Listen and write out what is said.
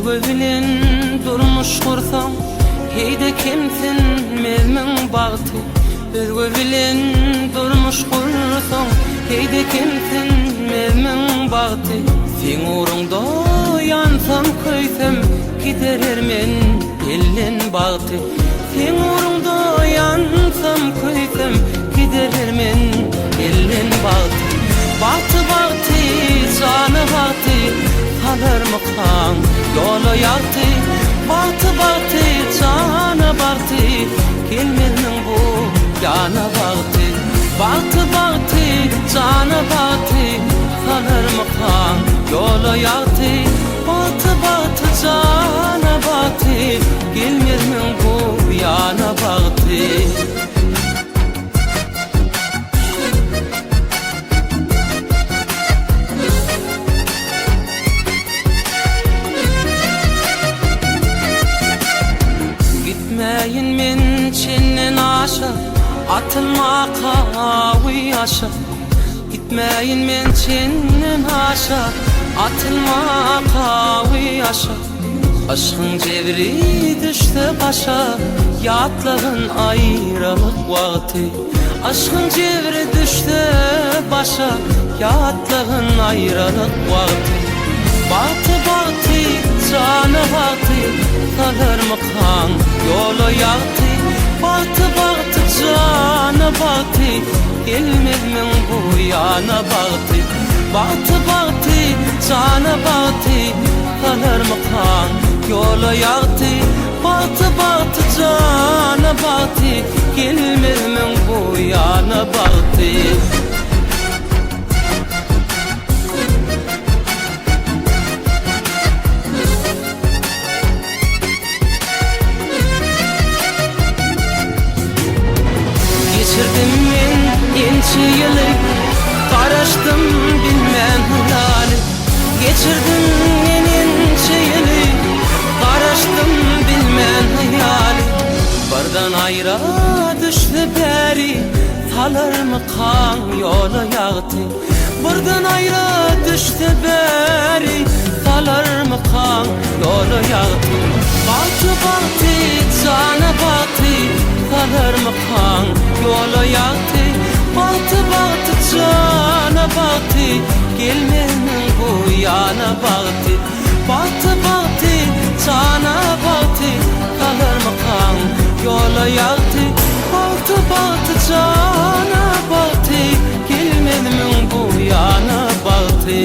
özgö bilen durmuş kursaň, heýde kimsin mezmin bagty. Özgö bilen durmuş kursaň, heýde kimsin mezmin bagty. Sen uruňda ýansam köýsem, giderermen elden bagty. Sen uruňda ýansam köýsem, giderermen elden bagty. Bagty bagty, jany bagty, kalarmy kan ýola ýagty. Bagty bagty, jany bagty, gelmeliň bu ýana bagty. Bagty bagty, jany bagty, kalarmy kan ýola ýagty. Bagty bagty, jany bagty, gelmeliň bu ýana bagty. Gitmeyin men çenden aşa, atılma kavi aşa. Gitmeyin men çenden aşa, atılma kavi aşa. Aşkın cevri düştü başa, yatlığın ayrılık vakti. Aşkın cevri düştü başa, yatlığın ayrılık vakti. Bagty bagty, jany bagty, kalarmy kan ýola ýagty. Bagty bagty, jany bagty, gelmeliň bu ýana bagty. Bagty bagty, jany bagty, kalarmy kan ýola ýagty. Bagty bagty, jany bagty, gelmeliň bu ýana bagty. Geçirdim men ençe ýyly, garaşdym bilmän hylaly. Geçirdim men ençe ýyly, garaşdym bilmän hylaly. Bardan aýra düşdi bäri, salarmy kan ýola ýagty. Bardan aýra düşdi bäri, salarmy kan ýola ýagty. Bagty bagty, jany bagty, kalarmy kan ýola ýagty. Bagty bagty, jany bagty, gelmeliň bu ýana bagty. Bagty bagty, jany bagty, kalarmy kan ýola ýagty. Bagty bagty, jany bagty, gelmeliň bu ýana bagty.